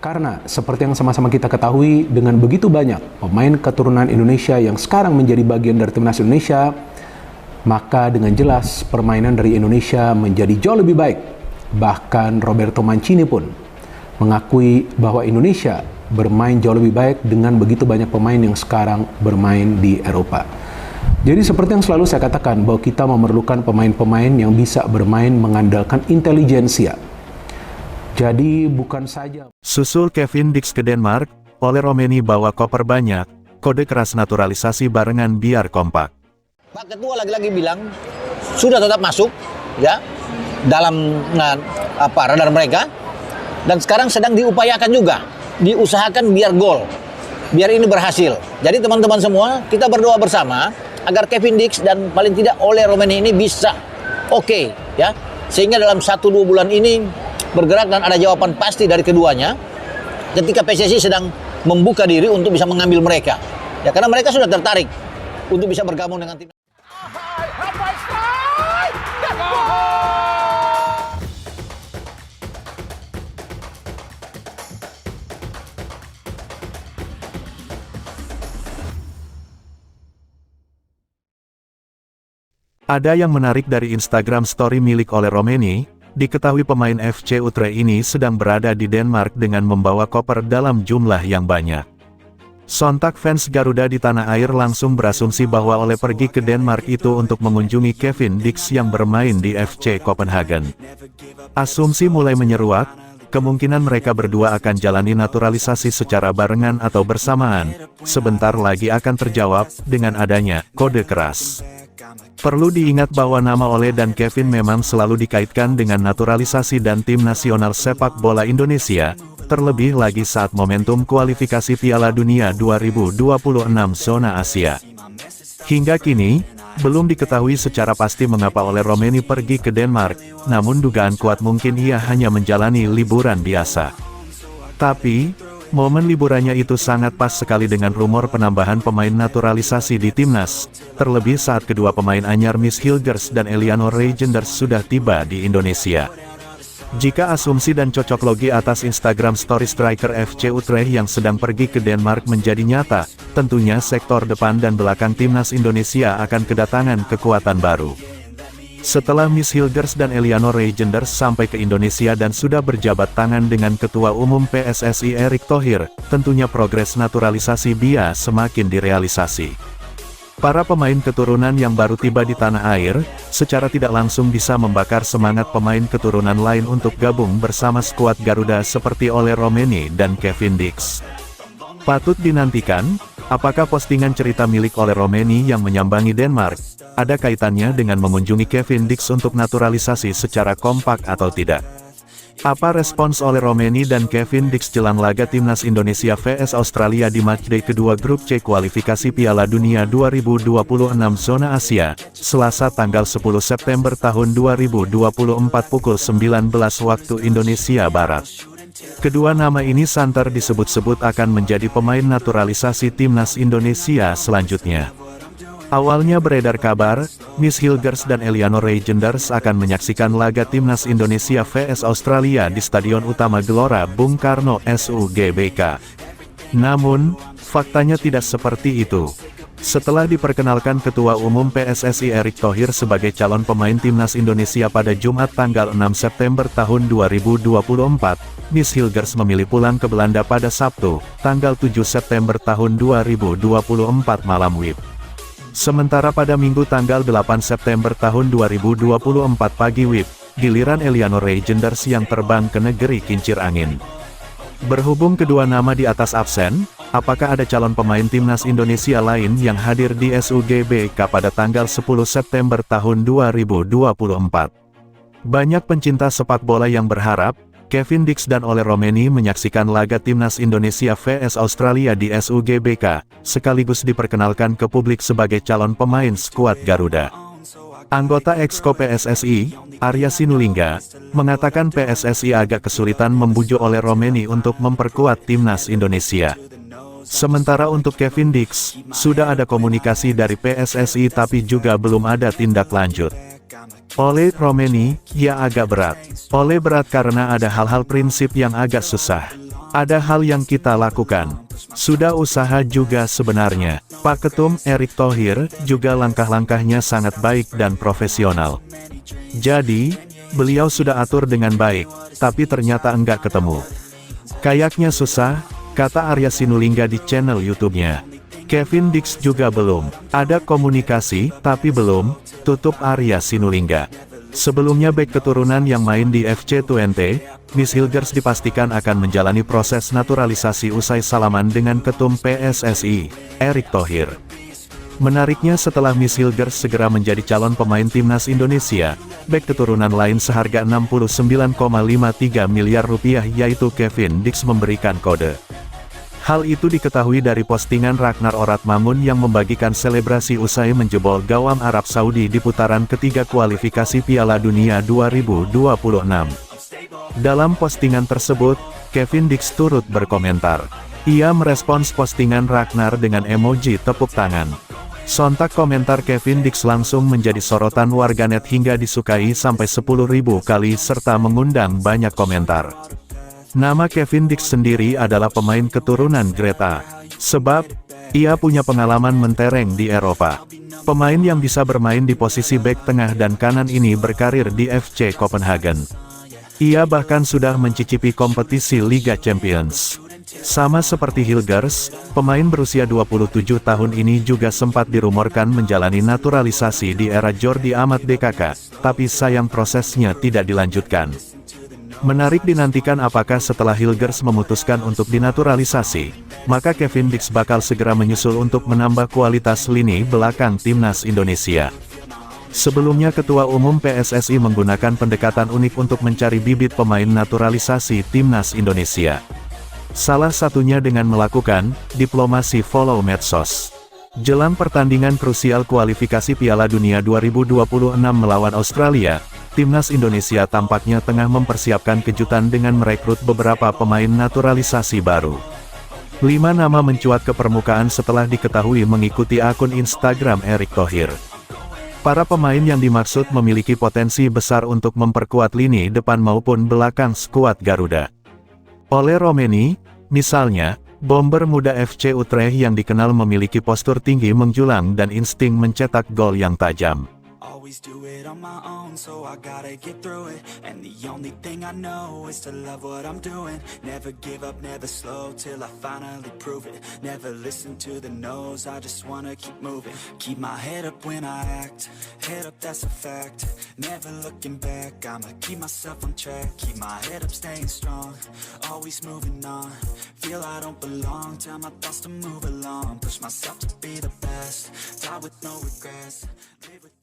Karena seperti yang sama-sama kita ketahui, dengan begitu banyak pemain keturunan Indonesia yang sekarang menjadi bagian dari timnas Indonesia, maka dengan jelas permainan dari Indonesia menjadi jauh lebih baik. Bahkan Roberto Mancini pun mengakui bahwa Indonesia bermain jauh lebih baik dengan begitu banyak pemain yang sekarang bermain di Eropa. Jadi seperti yang selalu saya katakan, bahwa kita memerlukan pemain-pemain yang bisa bermain mengandalkan intelijensia. Jadi bukan saja Susul Kevin Dix ke Denmark, oleh Romeni bawa koper banyak, kode keras naturalisasi barengan biar kompak. Pak Ketua lagi-lagi bilang sudah tetap masuk ya dalam radar mereka, dan sekarang sedang diupayakan juga, diusahakan biar gol, biar ini berhasil. Jadi teman-teman semua, kita berdoa bersama agar Kevin Dix dan paling tidak Ole Romeni ini bisa oke, ya, sehingga dalam 1-2 bulan ini bergerak dan ada jawaban pasti dari keduanya ketika PSSI sedang membuka diri untuk bisa mengambil mereka, ya, karena mereka sudah tertarik untuk bisa bergabung dengan tim. Ada yang menarik dari Instagram story milik Ole Romeni. Diketahui pemain FC Utrecht ini sedang berada di Denmark dengan membawa koper dalam jumlah yang banyak. Sontak fans Garuda di tanah air langsung berasumsi bahwa Ole pergi ke Denmark itu untuk mengunjungi Kevin Dix yang bermain di FC Copenhagen. Asumsi mulai menyeruak, kemungkinan mereka berdua akan jalani naturalisasi secara barengan atau bersamaan, sebentar lagi akan terjawab dengan adanya kode keras. Perlu diingat bahwa nama Ole dan Kevin memang selalu dikaitkan dengan naturalisasi dan tim nasional sepak bola Indonesia, terlebih lagi saat momentum kualifikasi Piala Dunia 2026 zona Asia. Hingga kini, belum diketahui secara pasti mengapa Ole Romeni pergi ke Denmark, namun dugaan kuat mungkin ia hanya menjalani liburan biasa. Tapi, momen liburannya itu sangat pas sekali dengan rumor penambahan pemain naturalisasi di timnas, terlebih saat kedua pemain anyar Miss Hilgers dan Eleanor Reijnders sudah tiba di Indonesia. Jika asumsi dan cocok logi atas Instagram story striker FC Utrecht yang sedang pergi ke Denmark menjadi nyata, tentunya sektor depan dan belakang timnas Indonesia akan kedatangan kekuatan baru. Setelah Miss Hilgers dan Eleanor Reijnders sampai ke Indonesia dan sudah berjabat tangan dengan Ketua Umum PSSI Erick Thohir, tentunya progres naturalisasi BIA semakin direalisasi. Para pemain keturunan yang baru tiba di tanah air, secara tidak langsung bisa membakar semangat pemain keturunan lain untuk gabung bersama skuad Garuda seperti Ole Romeni dan Kevin Dix. Patut dinantikan, apakah postingan cerita milik Ole Romeni yang menyambangi Denmark ada kaitannya dengan mengunjungi Kevin Dix untuk naturalisasi secara kompak atau tidak? Apa respons Ole Romeni dan Kevin Dix jelang laga timnas Indonesia vs Australia di matchday kedua grup C kualifikasi Piala Dunia 2026 zona Asia, Selasa tanggal 10 September tahun 2024 pukul 19 waktu Indonesia Barat. Kedua nama ini santer disebut-sebut akan menjadi pemain naturalisasi timnas Indonesia selanjutnya. Awalnya beredar kabar, Miss Hilgers dan Eleanor Reijnders akan menyaksikan laga timnas Indonesia vs Australia di Stadion Utama Gelora Bung Karno SUGBK. Namun, faktanya tidak seperti itu. Setelah diperkenalkan Ketua Umum PSSI Erick Thohir sebagai calon pemain timnas Indonesia pada Jumat tanggal 6 September tahun 2024, Miss Hilgers memilih pulang ke Belanda pada Sabtu, tanggal 7 September tahun 2024 malam WIB. Sementara pada Minggu tanggal 8 September tahun 2024 pagi WIB, giliran Eleanor Reijnders yang terbang ke negeri kincir angin. Berhubung kedua nama di atas absen, apakah ada calon pemain timnas Indonesia lain yang hadir di SUGBK pada tanggal 10 September tahun 2024? Banyak pencinta sepak bola yang berharap, Kevin Dix dan Ole Romeni menyaksikan laga timnas Indonesia vs Australia di SUGBK, sekaligus diperkenalkan ke publik sebagai calon pemain skuad Garuda. Anggota Exco PSSI, Arya Sinulinga, mengatakan PSSI agak kesulitan membujuk Ole Romeni untuk memperkuat timnas Indonesia. Sementara untuk Kevin Dix, sudah ada komunikasi dari PSSI tapi juga belum ada tindak lanjut. Ole Romeni, ya agak berat. Ole berat karena ada hal-hal prinsip yang agak susah. Ada hal yang kita lakukan. Sudah usaha juga sebenarnya. Pak Ketum Erick Thohir juga langkah-langkahnya sangat baik dan profesional. Jadi, beliau sudah atur dengan baik, tapi ternyata enggak ketemu. Kayaknya susah, kata Arya Sinulinga di channel YouTube-nya. Kevin Dix juga belum. Ada komunikasi, tapi belum, tutup Arya Sinulinga. Sebelumnya bek keturunan yang main di FC Twente, Miss Hilgers dipastikan akan menjalani proses naturalisasi usai salaman dengan Ketum PSSI, Erick Thohir. Menariknya setelah Miss Hilgers segera menjadi calon pemain timnas Indonesia, bek keturunan lain seharga 69,53 miliar rupiah yaitu Kevin Dix memberikan kode. Hal itu diketahui dari postingan Ragnar Oratmangun yang membagikan selebrasi usai menjebol gawang Arab Saudi di putaran ketiga kualifikasi Piala Dunia 2026. Dalam postingan tersebut, Kevin Dix turut berkomentar. Ia merespons postingan Ragnar dengan emoji tepuk tangan. Sontak komentar Kevin Dix langsung menjadi sorotan warganet hingga disukai sampai 10.000 kali serta mengundang banyak komentar. Nama Kevin Dix sendiri adalah pemain keturunan Greta. Sebab, ia punya pengalaman mentereng di Eropa. Pemain yang bisa bermain di posisi bek tengah dan kanan ini berkarir di FC Copenhagen. Ia bahkan sudah mencicipi kompetisi Liga Champions. Sama seperti Hilgers, pemain berusia 27 tahun ini juga sempat dirumorkan menjalani naturalisasi di era Jordi Amat DKK, tapi sayang prosesnya tidak dilanjutkan. Menarik dinantikan apakah setelah Hilgers memutuskan untuk dinaturalisasi, maka Kevin Dix bakal segera menyusul untuk menambah kualitas lini belakang timnas Indonesia. Sebelumnya Ketua Umum PSSI menggunakan pendekatan unik untuk mencari bibit pemain naturalisasi timnas Indonesia. Salah satunya dengan melakukan diplomasi follow medsos. Jelang pertandingan krusial kualifikasi Piala Dunia 2026 melawan Australia, timnas Indonesia tampaknya tengah mempersiapkan kejutan dengan merekrut beberapa pemain naturalisasi baru. 5 nama mencuat ke permukaan setelah diketahui mengikuti akun Instagram Erick Thohir. Para pemain yang dimaksud memiliki potensi besar untuk memperkuat lini depan maupun belakang skuad Garuda. Ole Romeni, misalnya, bomber muda FC Utrecht yang dikenal memiliki postur tinggi menjulang dan insting mencetak gol yang tajam. Always do it on my own, so I gotta get through it. And the only thing I know is to love what I'm doing. Never give up, never slow, till I finally prove it. Never listen to the no's, I just wanna keep moving. Keep my head up when I act, head up that's a fact. Never looking back, I'ma keep myself on track. Keep my head up, staying strong, always moving on. Feel I don't belong, tell my thoughts to move along. Push myself to be the best, die with no regrets. Live with